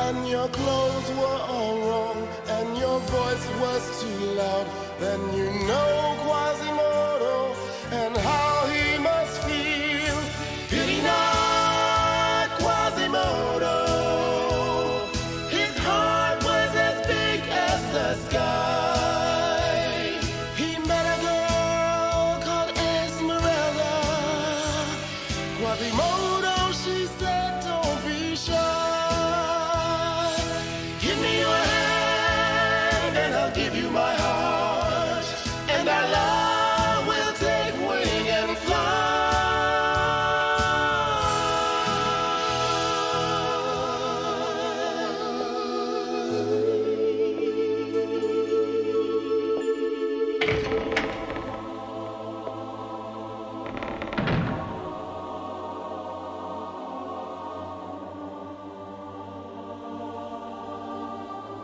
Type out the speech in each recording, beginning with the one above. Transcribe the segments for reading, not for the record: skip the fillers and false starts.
And your clothes were all wrong, and your voice was too loud. Then you know Quasimodo and how he must feel. Did he not, Quasimodo? His heart was as big as the sky. He met a girl called Esmeralda. Quasimodo, she said, don't be shy. Give you my heart, and our love will take wing and fly.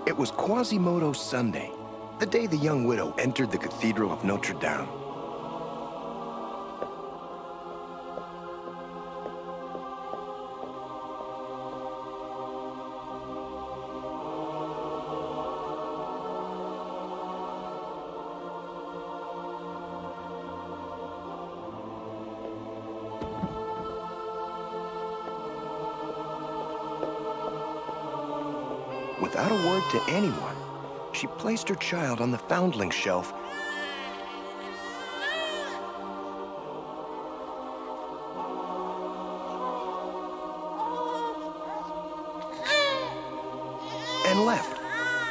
It was Quasimodo Sunday, the day the young widow entered the Cathedral of Notre Dame. Without a word to anyone, she placed her child on the foundling shelf and left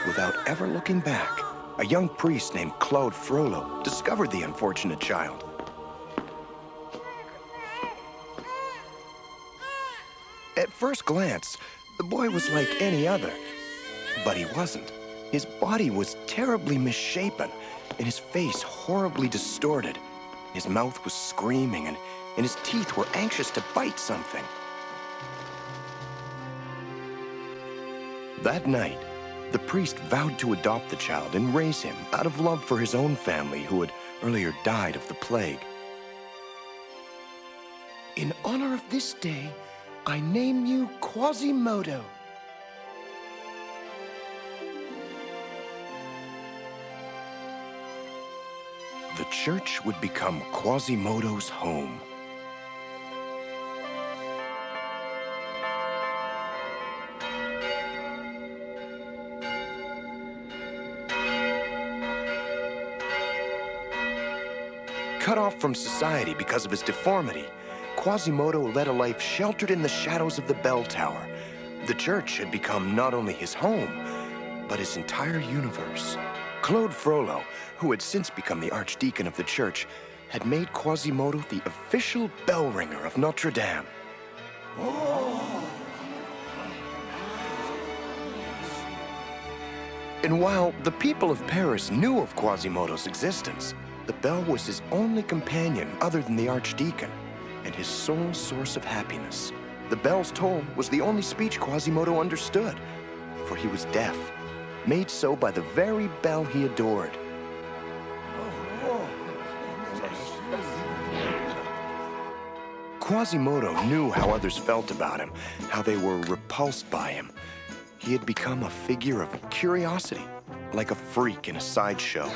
without ever looking back. A young priest named Claude Frollo discovered the unfortunate child. At first glance, the boy was like any other, but he wasn't. His body was terribly misshapen, and his face horribly distorted. His mouth was screaming, and his teeth were anxious to bite something. That night, the priest vowed to adopt the child and raise him out of love for his own family who had earlier died of the plague. In honor of this day, I name you Quasimodo. The church would become Quasimodo's home. Cut off from society because of his deformity, Quasimodo led a life sheltered in the shadows of the bell tower. The church had become not only his home, but his entire universe. Claude Frollo, who had since become the archdeacon of the church, had made Quasimodo the official bell ringer of Notre Dame. And while the people of Paris knew of Quasimodo's existence, the bell was his only companion other than the archdeacon, and his sole source of happiness. The bell's toll was the only speech Quasimodo understood, for he was deaf, made so by the very bell he adored. Quasimodo knew how others felt about him, how they were repulsed by him. He had become a figure of curiosity, like a freak in a sideshow.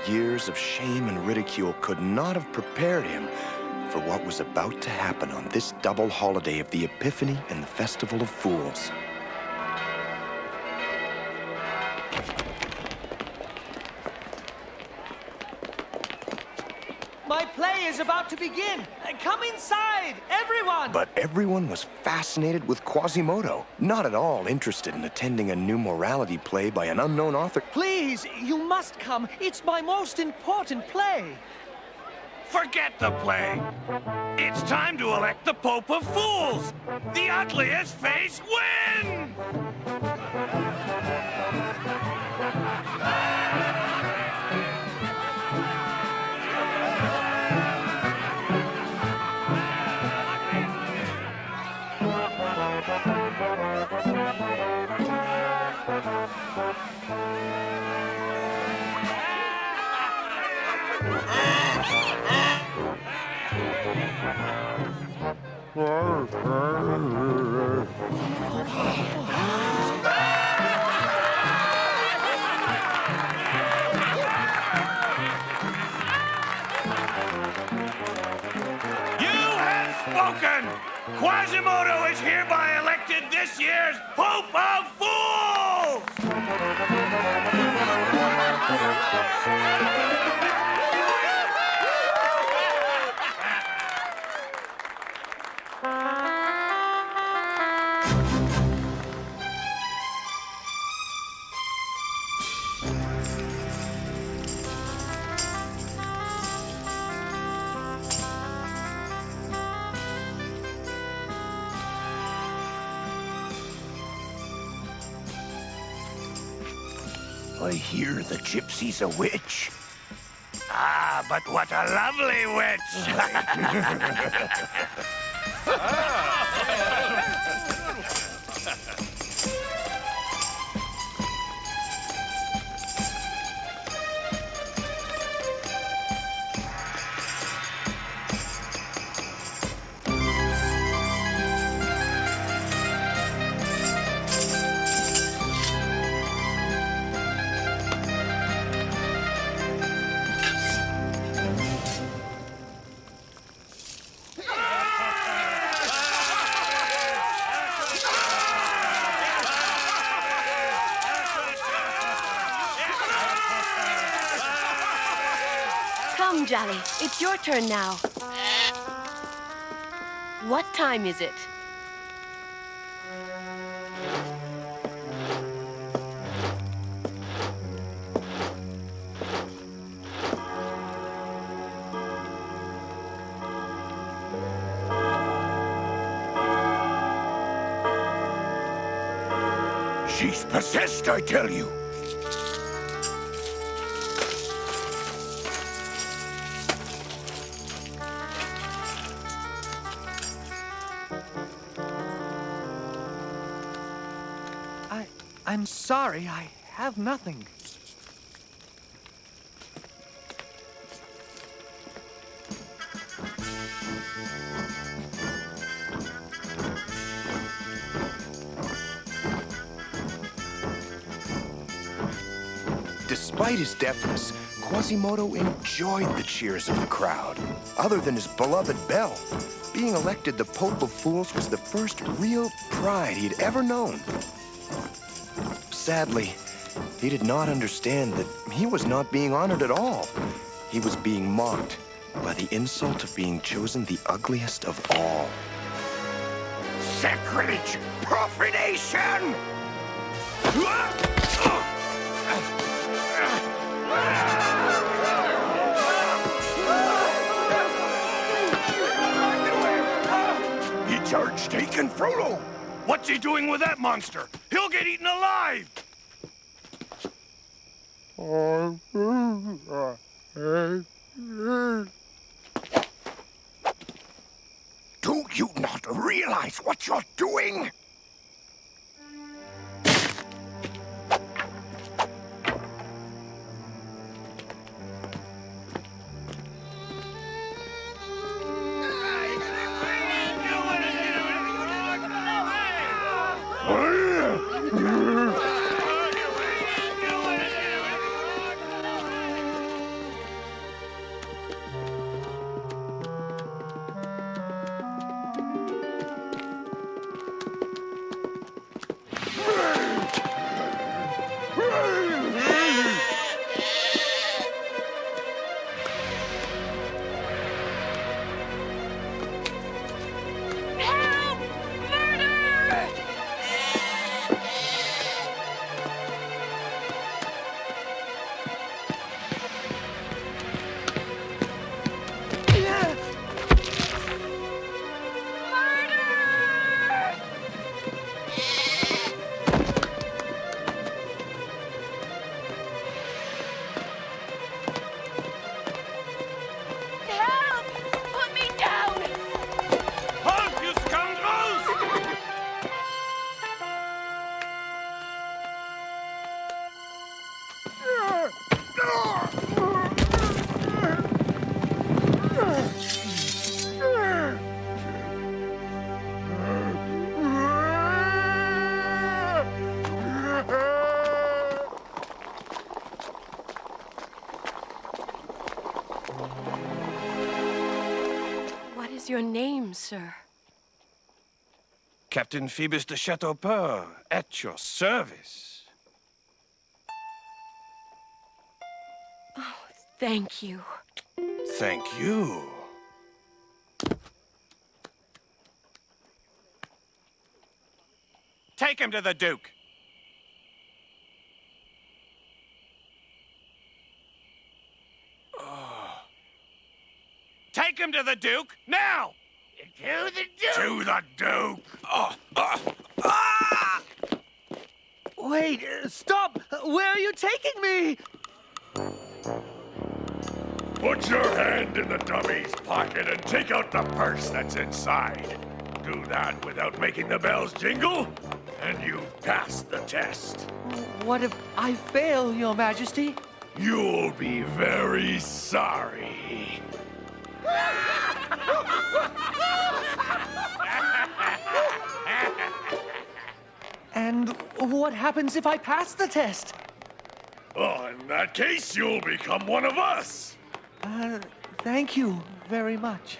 years of shame and ridicule could not have prepared him for what was about to happen on this double holiday of the Epiphany and the Festival of Fools. My play is about to begin. Come inside, everyone! But everyone was fascinated with Quasimodo, not at all interested in attending a new morality play by an unknown author. Please, you must come. It's my most important play. Forget the play. It's time to elect the Pope of Fools. The ugliest face wins! Spoken! Quasimodo is hereby elected this year's Pope of Fools! I hear the gypsy's a witch. Ah, but what a lovely witch! Come, Jolly. It's your turn now. What time is it? She's possessed, I tell you. I'm sorry, I have nothing. Despite his deafness, Quasimodo enjoyed the cheers of the crowd. Other than his beloved bell, being elected the Pope of Fools was the first real pride he'd ever known. Sadly, he did not understand that he was not being honored at all. He was being mocked by the insult of being chosen the ugliest of all. Sacrilege! Profanation! He charged taking Frodo. What's he doing with that monster? He'll get eaten alive! Do you not realize what you're doing? your name, sir? Captain Phoebus de Chateaupeur, at your service. Oh, thank you. Thank you. Take him to the Duke. Take him to the Duke, now! To the Duke! To the Duke! Wait, stop! Where are you taking me? Put your hand in the dummy's pocket and take out the purse that's inside. Do that without making the bells jingle, and you pass the test. What if I fail, Your Majesty? You'll be very sorry. And what happens if I pass the test? Oh, in that case, you'll become one of us. Thank you very much.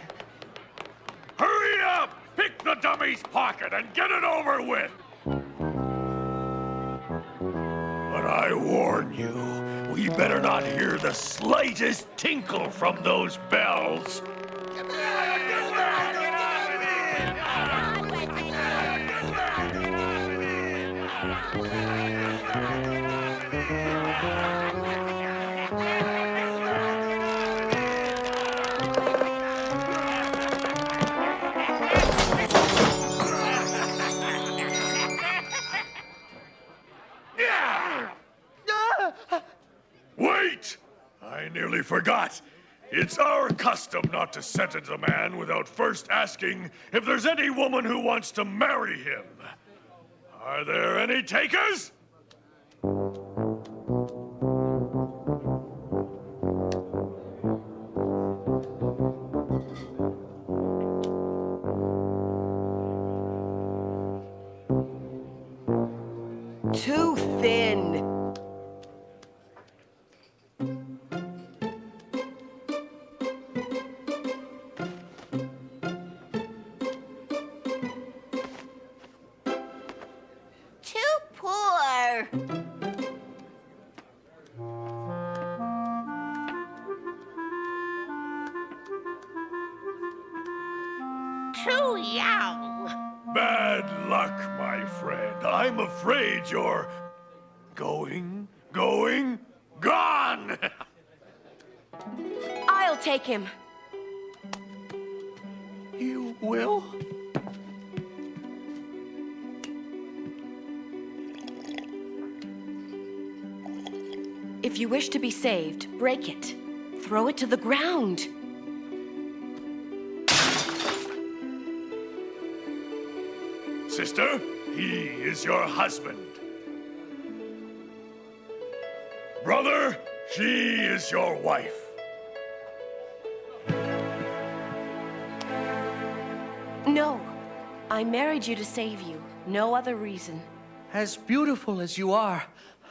Hurry up! Pick the dummy's pocket and get it over with. But I warn you, we better not hear the slightest tinkle from those bells. Wait! I nearly forgot. It's our custom not to sentence a man without first asking if there's any woman who wants to marry him. Are there any takers? Too thin. Too poor. Too young. Bad luck, my friend. I'm afraid you're gone. I'll take him. You will? If you wish to be saved, break it. Throw it to the ground. Sister, he is your husband. Brother, she is your wife. No. I married you to save you. No other reason. As beautiful as you are,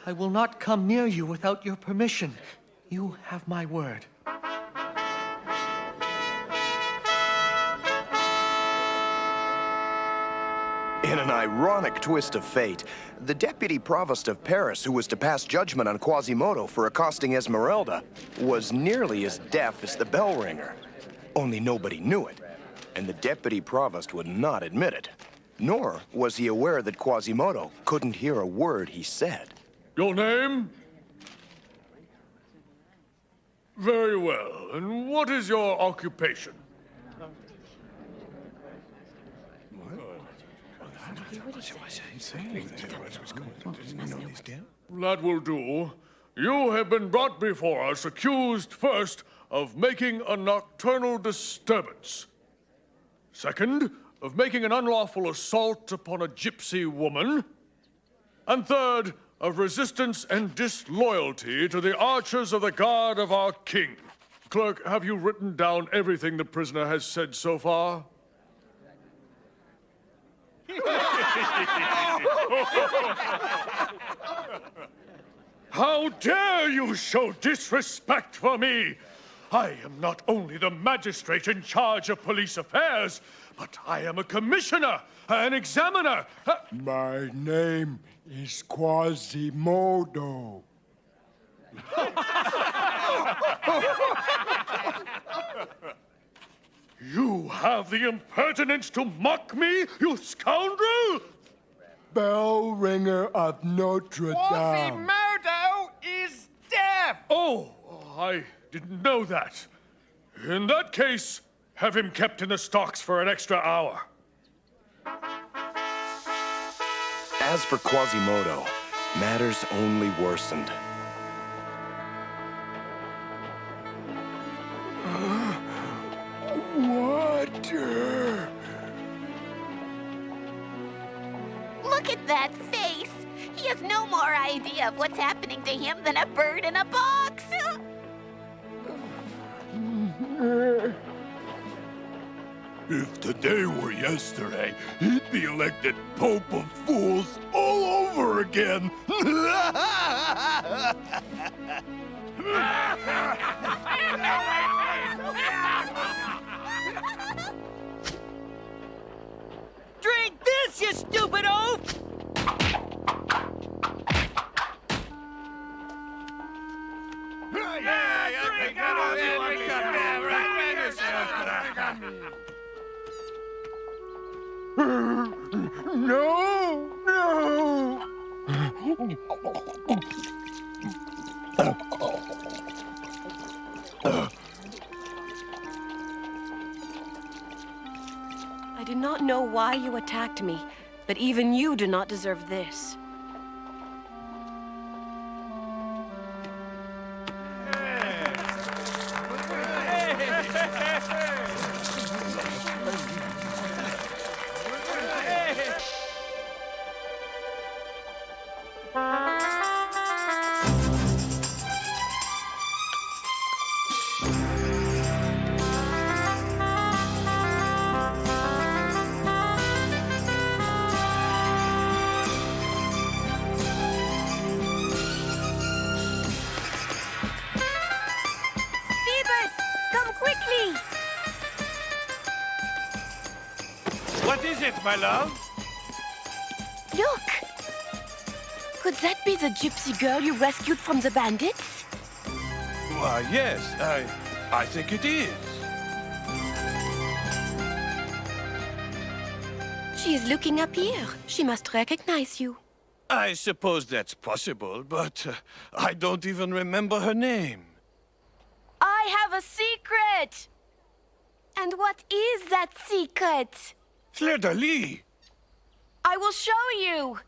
I will not come near you without your permission. You have my word. In an ironic twist of fate, the deputy provost of Paris who was to pass judgment on Quasimodo for accosting Esmeralda was nearly as deaf as the bell ringer. Only nobody knew it, and the deputy provost would not admit it. Nor was he aware that Quasimodo couldn't hear a word he said. Your name? Very well. And what is your occupation? That will do. You have been brought before us accused first of making a nocturnal disturbance. Second, of making an unlawful assault upon a gypsy woman. And third, of resistance and disloyalty to the archers of the guard of our king. Clerk, have you written down everything the prisoner has said so far? How dare you show disrespect for me? I am not only the magistrate in charge of police affairs, but I am a commissioner, an examiner. My name is Quasimodo. You have the impertinence to mock me, you scoundrel! Bell ringer of Notre Dame. Quasimodo is deaf! Oh, I didn't know that. In that case, have him kept in the stocks for an extra hour. As for Quasimodo, matters only worsened. Water. Look at that face. He has no more idea of what's happening to him than a bird in a box. If today were yesterday, he'd be elected Pope of Fools all over again. Drink this, you stupid oaf! No, no. I do not know why you attacked me, but even you do not deserve this. What is it, my love? Look! Could that be the gypsy girl you rescued from the bandits? Why, yes, I think it is. She is looking up here. She must recognize you. I suppose that's possible, but I don't even remember her name. I have a secret! And what is that secret? Fleur-de-lis! I will show you!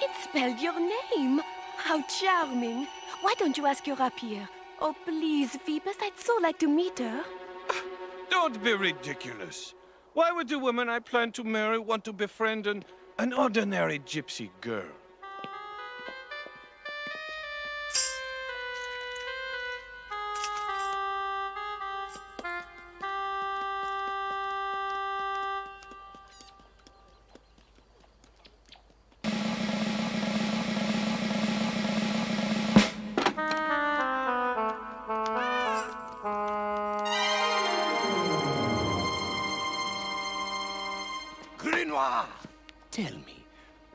It spelled your name. How charming. Why don't you ask her up here? Oh, please, Phoebus, I'd so like to meet her. Don't be ridiculous. Why would the woman I plan to marry want to befriend an ordinary gypsy girl? Tell me,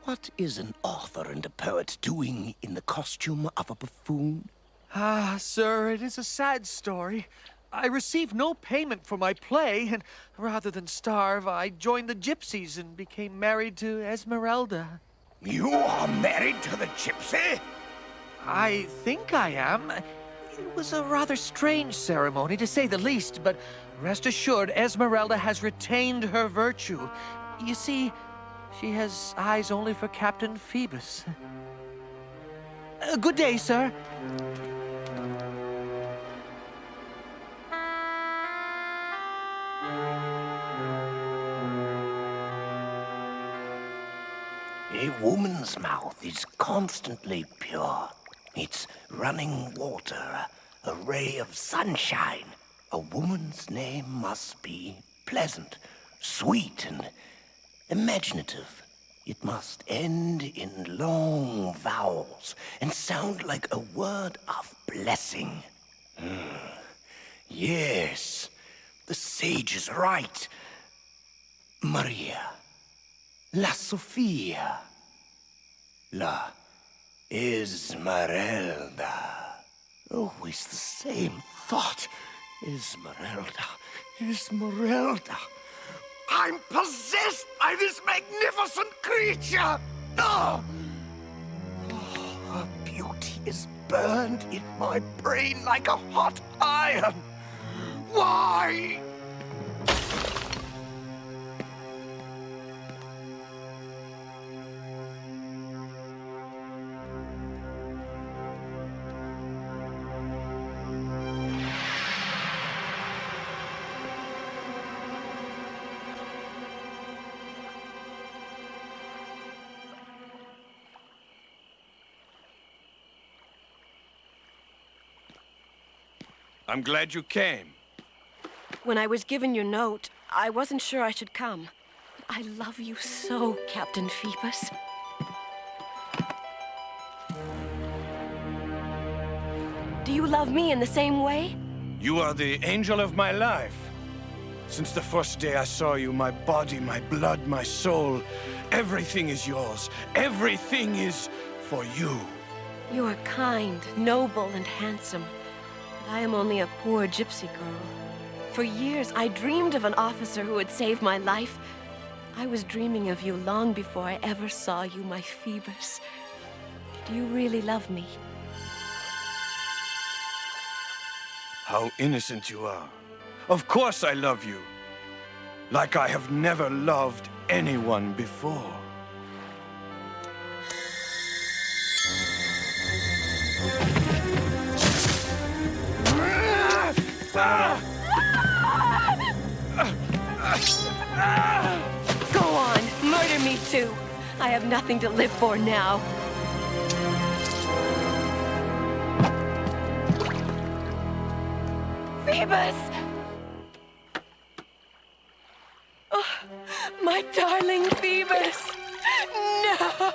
what is an author and a poet doing in the costume of a buffoon? Ah, sir, it is a sad story. I received no payment for my play, and rather than starve, I joined the gypsies and became married to Esmeralda. You are married to the gypsy? I think I am. It was a rather strange ceremony, to say the least, but rest assured, Esmeralda has retained her virtue. You see, she has eyes only for Captain Phoebus. Good day, sir. A woman's mouth is constantly pure. It's running water, a ray of sunshine. A woman's name must be pleasant, sweet, and imaginative. It must end in long vowels and sound like a word of blessing. Yes, the sage is right. Maria, La Sofia, La Esmeralda. Always the same thought. Esmeralda, Esmeralda. I'm possessed by this magnificent creature! Oh! Her beauty is burned in my brain like a hot iron. Why? I'm glad you came. When I was given your note, I wasn't sure I should come. I love you so, Captain Phoebus. Do you love me in the same way? You are the angel of my life. Since the first day I saw you, my body, my blood, my soul, everything is yours. Everything is for you. You are kind, noble, and handsome. I am only a poor gypsy girl. For years, I dreamed of an officer who would save my life. I was dreaming of you long before I ever saw you, my Phoebus. Do you really love me? How innocent you are. Of course I love you. Like I have never loved anyone before. Go on, murder me too. I have nothing to live for now. Phoebus! Oh, my darling Phoebus! No!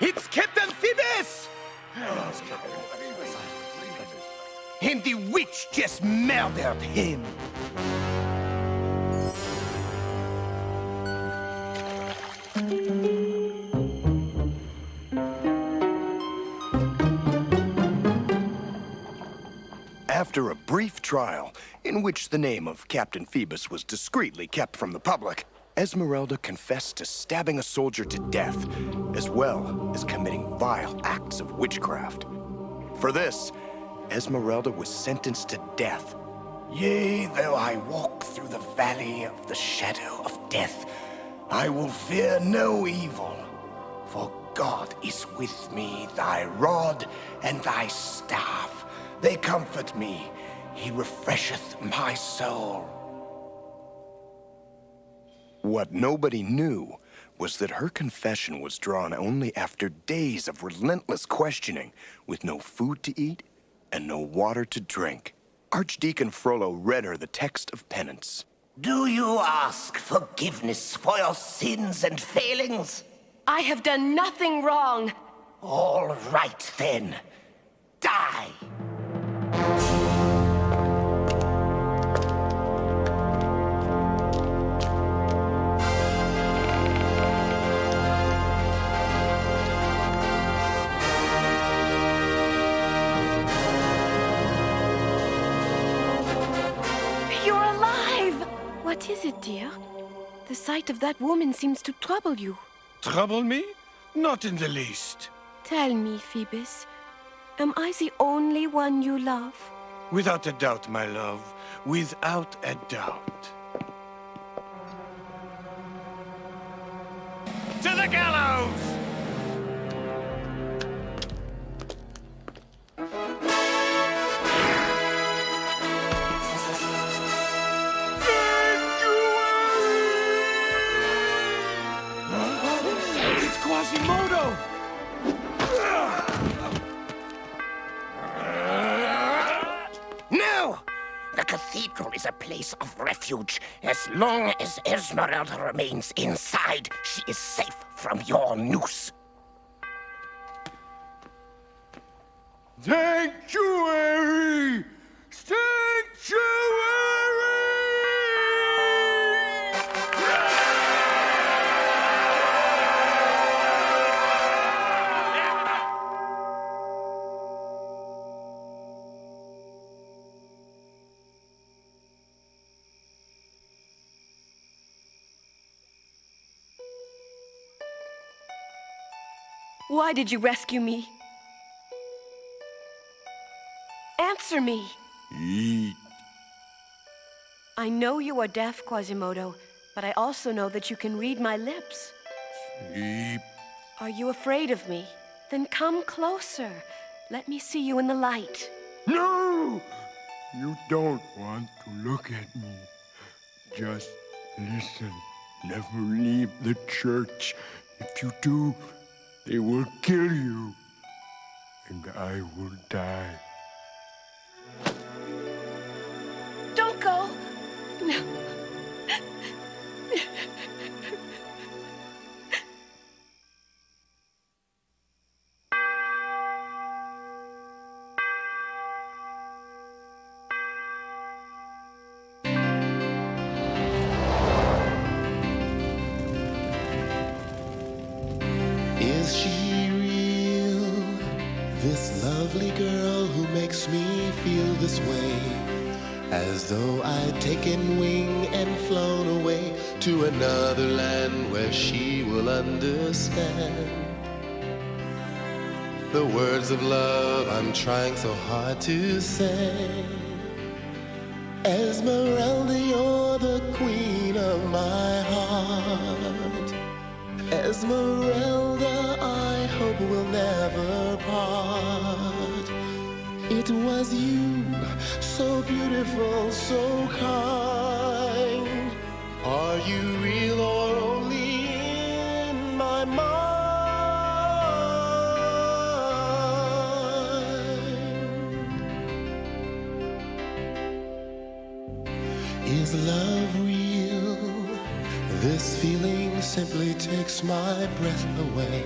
It's Captain Phoebus! And the witch just murdered him. After a brief trial, in which the name of Captain Phoebus was discreetly kept from the public, Esmeralda confessed to stabbing a soldier to death, as well as committing vile acts of witchcraft. For this, Esmeralda was sentenced to death. Yea, though I walk through the valley of the shadow of death, I will fear no evil. For God is with me, thy rod and thy staff. They comfort me. He refresheth my soul. What nobody knew was that her confession was drawn only after days of relentless questioning, with no food to eat and no water to drink. Archdeacon Frollo read her the text of penance. Do you ask forgiveness for your sins and failings? I have done nothing wrong. All right, then. Die! You're alive! What is it, dear? The sight of that woman seems to trouble you. Trouble me? Not in the least. Tell me, Phoebus, am I the only one you love? Without a doubt, my love. Without a doubt. To the gallows! Thank you, place of refuge. As long as Esmeralda remains inside, she is safe from your noose. Sanctuary! Sanctuary! Why did you rescue me? Answer me! Eat. I know you are deaf, Quasimodo, but I also know that you can read my lips. Sleep. Are you afraid of me? Then come closer. Let me see you in the light. No! You don't want to look at me. Just listen. Never leave the church. If you do, they will kill you. And I will die. Don't go! No. Is she real? This lovely girl who makes me feel this way, as though I'd taken wing and flown away to another land where she will understand the words of love I'm trying so hard to say. Esmeralda, you're the queen of my heart. Esmeralda, I hope we'll never part. It was you, so beautiful, so kind. Are you real or only in my mind? Is love real? This feeling simply takes my breath away.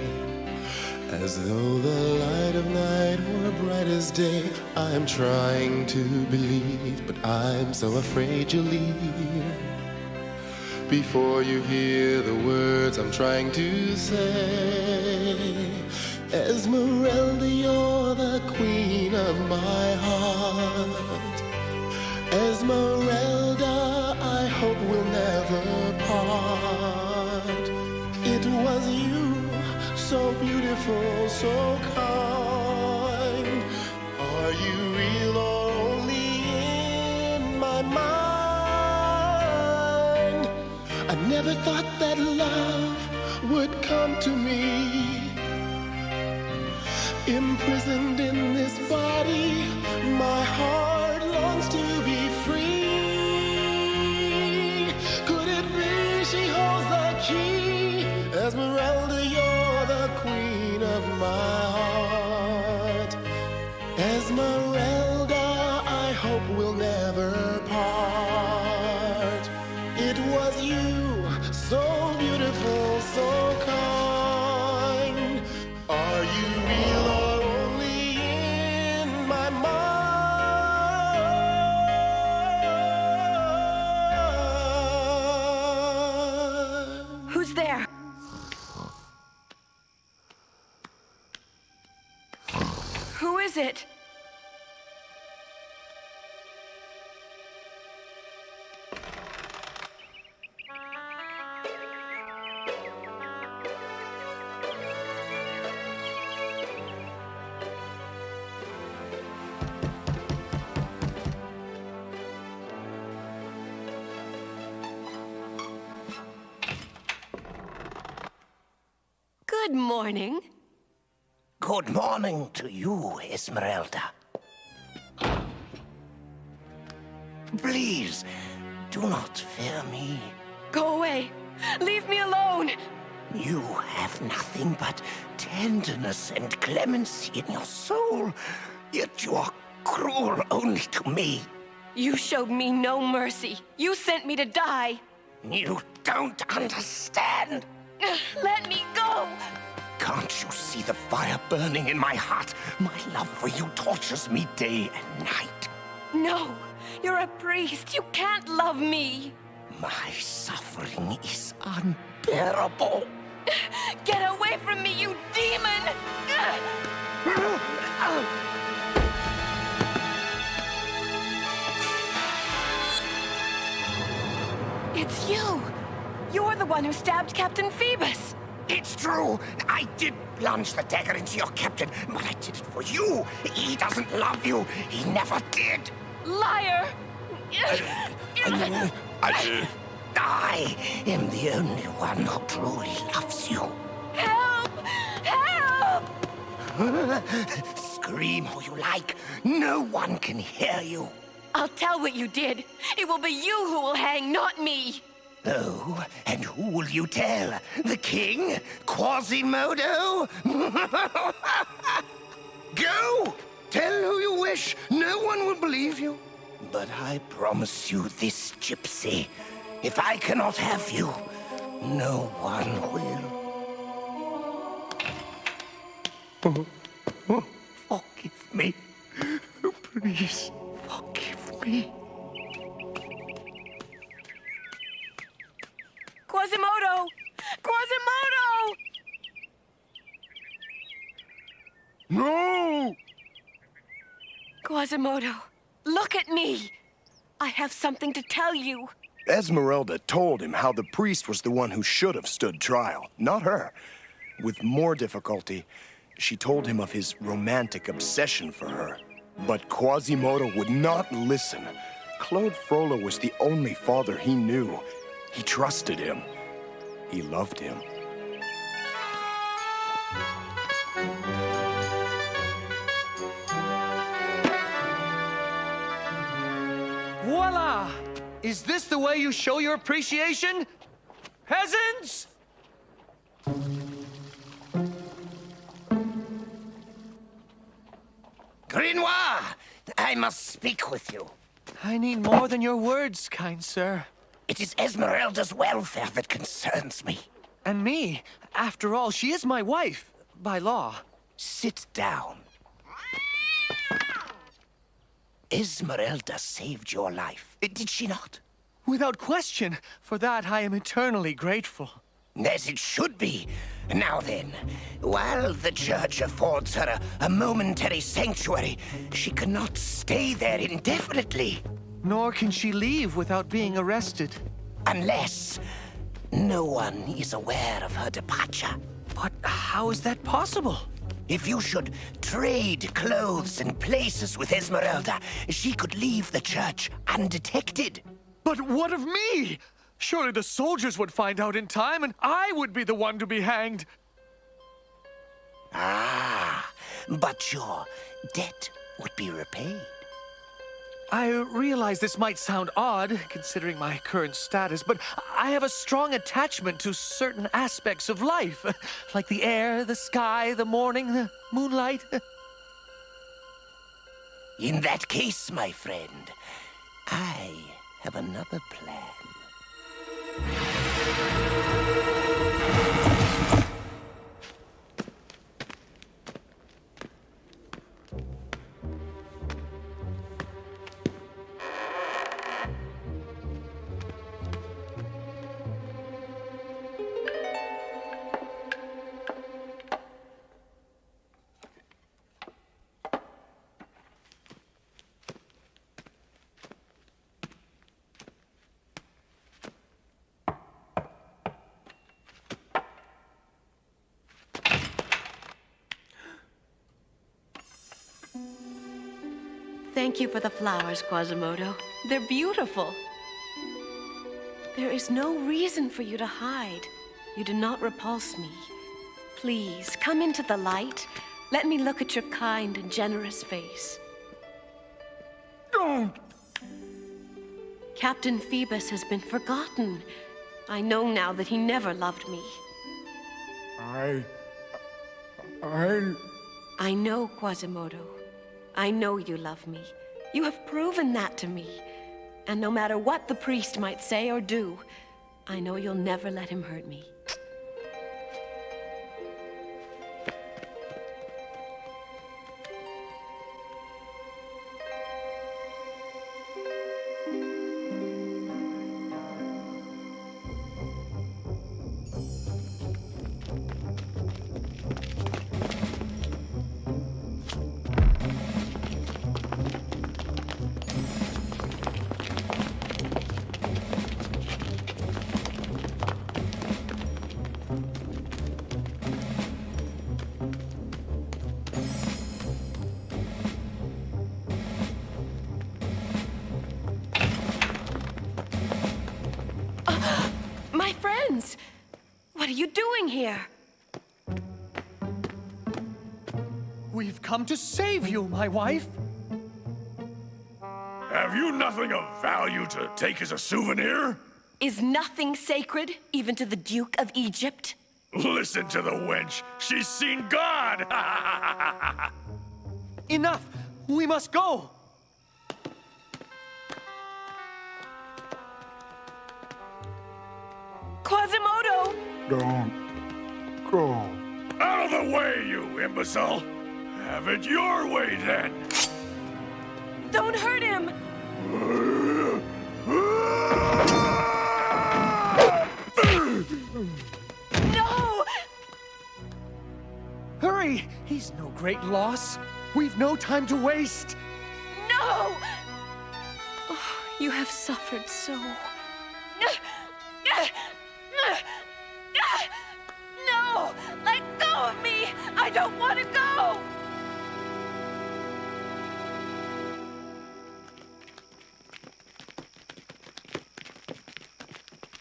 As though the light of night were bright as day. I'm trying to believe, but I'm so afraid you'll leave before you hear the words I'm trying to say. Esmeralda, you're the queen of my heart. Esmeralda, I hope we'll never part. It was you, so beautiful, so kind. Are you real or only in my mind? I never thought that love would come to me. Imprisoned in this body, my heart longs to be free. Could it be she holds the key? Esmeralda, you're the queen of my heart. Esmeralda, I hope we'll never part. It was you, so beautiful, so kind. Are you real or only in my mind? Who's there? Who is it? Good morning. Good morning to you, Esmeralda. Please, do not fear me. Go away. Leave me alone. You have nothing but tenderness and clemency in your soul, yet you are cruel only to me. You showed me no mercy. You sent me to die. You don't understand. Let me go! Can't you see the fire burning in my heart? My love for you tortures me day and night. No, you're a priest. You can't love me. My suffering is unbearable. Get away from me, you demon! It's you! You're the one who stabbed Captain Phoebus! It's true. I did plunge the dagger into your captain, but I did it for you. He doesn't love you. He never did. Liar! I am the only one who truly loves you. Help! Help! Scream all you like. No one can hear you. I'll tell what you did. It will be you who will hang, not me. Oh, and who will you tell? The king? Quasimodo? Go! Tell who you wish. No one will believe you. But I promise you this, Gypsy. If I cannot have you, no one will. Forgive me. Please, forgive me. Quasimodo! Quasimodo! No! Quasimodo, look at me! I have something to tell you. Esmeralda told him how the priest was the one who should have stood trial, not her. With more difficulty, she told him of his romantic obsession for her. But Quasimodo would not listen. Claude Frollo was the only father he knew. He trusted him. He loved him. Voila! Is this the way you show your appreciation? Peasants! Grenoir! I must speak with you. I need more than your words, kind sir. It is Esmeralda's welfare that concerns me. And me. After all, she is my wife, by law. Sit down. Esmeralda saved your life, did she not? Without question. For that, I am eternally grateful. As it should be. Now then, while the church affords her a momentary sanctuary, she cannot stay there indefinitely. Nor can she leave without being arrested. Unless no one is aware of her departure. But how is that possible? If you should trade clothes and places with Esmeralda, she could leave the church undetected. But what of me? Surely the soldiers would find out in time, and I would be the one to be hanged. Ah, but your debt would be repaid. I realize this might sound odd, considering my current status, but I have a strong attachment to certain aspects of life, like the air, the sky, the morning, the moonlight. In that case, my friend, I have another plan. Thank you for the flowers, Quasimodo. They're beautiful. There is no reason for you to hide. You do not repulse me. Please, come into the light. Let me look at your kind and generous face. Don't! Captain Phoebus has been forgotten. I know now that he never loved me. I I know, Quasimodo. I know you love me. You have proven that to me. And no matter what the priest might say or do, I know you'll never let him hurt me. My friends! What are you doing here? We've come to save you, my wife. Have you nothing of value to take as a souvenir? Is nothing sacred, even to the Duke of Egypt? Listen to the wench. She's seen God! Enough! We must go! Quasimodo! Don't go. Out of the way, you imbecile! Have it your way, then! Don't hurt him! No! Hurry! He's no great loss. We've no time to waste. No! Oh, you have suffered so. No! Let go of me! I don't want to go!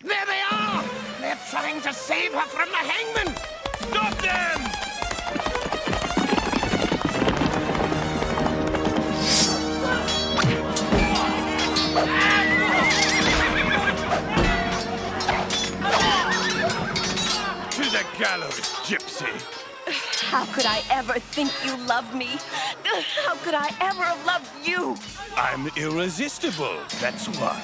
There they are! They're trying to save her from the hangman! Stop them! To the gallows, gypsy! How could I ever think you loved me? How could I ever have loved you? I'm irresistible, that's why.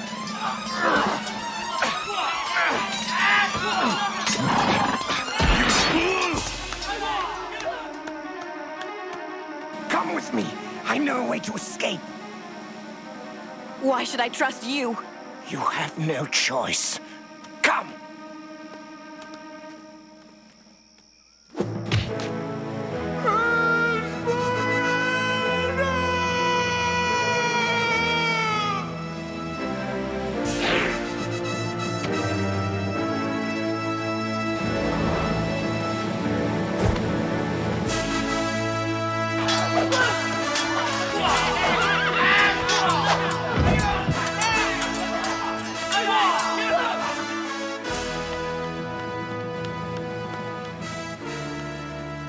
Come with me. I know a way to escape. Why should I trust you? You have no choice. Come!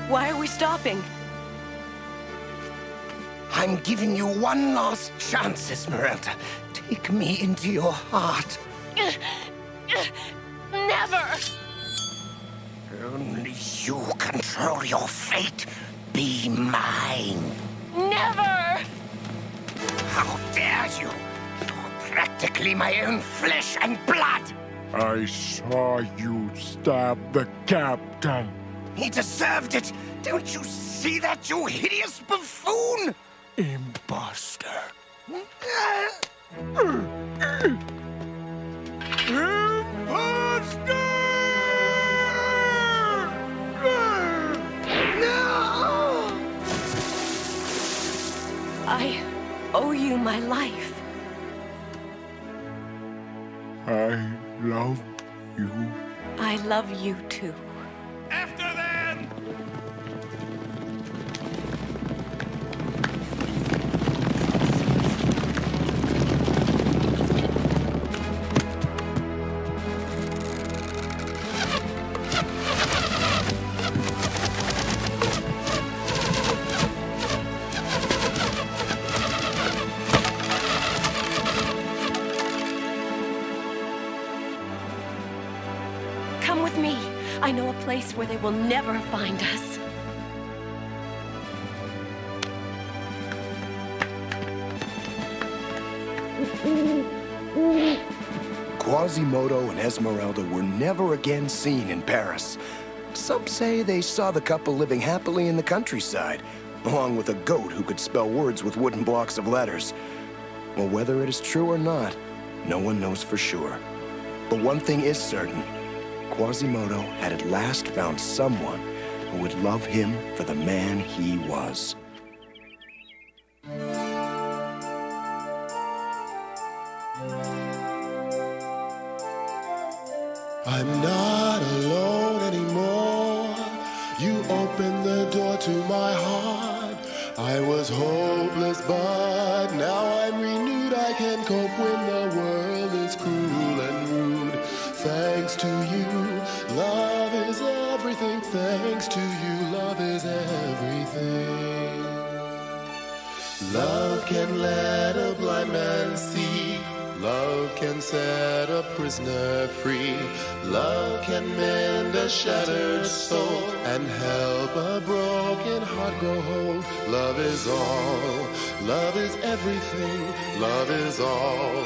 Why are we stopping? I'm giving you one last chance, Esmeralda. Take me into your heart. Never! Only you control your fate. Be mine. Never! How dare you? You're practically my own flesh and blood. I saw you stab the captain. He deserved it. Don't you see that, you hideous buffoon? Imposter. I owe you my life. I love you. I love you too. After them! Come with me. I know a place where they will never find us. Quasimodo and Esmeralda were never again seen in Paris. Some say they saw the couple living happily in the countryside, along with a goat who could spell words with wooden blocks of letters. Well, whether it is true or not, no one knows for sure. But one thing is certain. Quasimodo had at last found someone who would love him for the man he was. I'm not alone anymore. You opened the door to my heart. I was hopeless, but now I'm renewed. I can cope when the world is cruel and rude. Thanks to you, love is everything. Thanks to you, love is everything. Love can let a blind man see. Love can set a prisoner free. Love can mend a shattered soul and help a broken heart grow whole. Love is all. Love is everything. Love is all.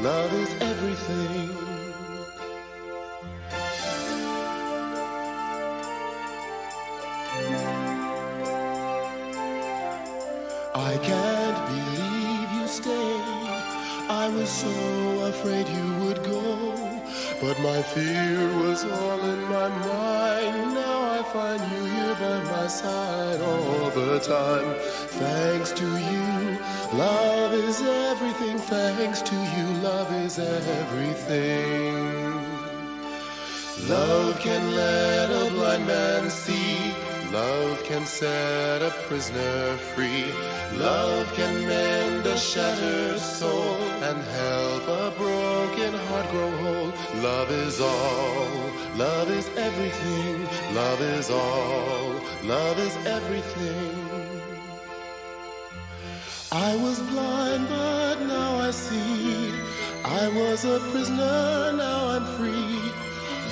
Love is everything. I can't believe you stayed. I was so afraid you would go, but my fear was all in my mind. Now I find you here by my side all the time. Thanks to you, love is everything. Thanks to you, love is everything. Love can let a blind man see. Love can set a prisoner free. Love can mend a shattered soul and help a broken heart grow whole. Love is all. Love is everything. Love is all. Love is everything. I was blind, but now I see. I was a prisoner, now I'm free.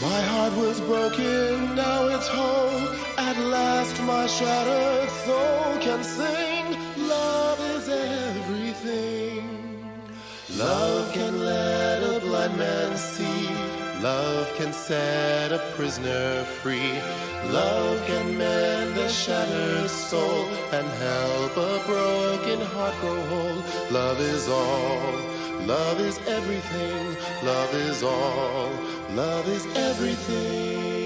My heart was broken, now it's whole. At last my shattered soul can sing. Love is everything. Love can let a blind man see. Love can set a prisoner free. Love can mend a shattered soul and help a broken heart grow whole. Love is all. Love is everything. Love is all. Love is everything.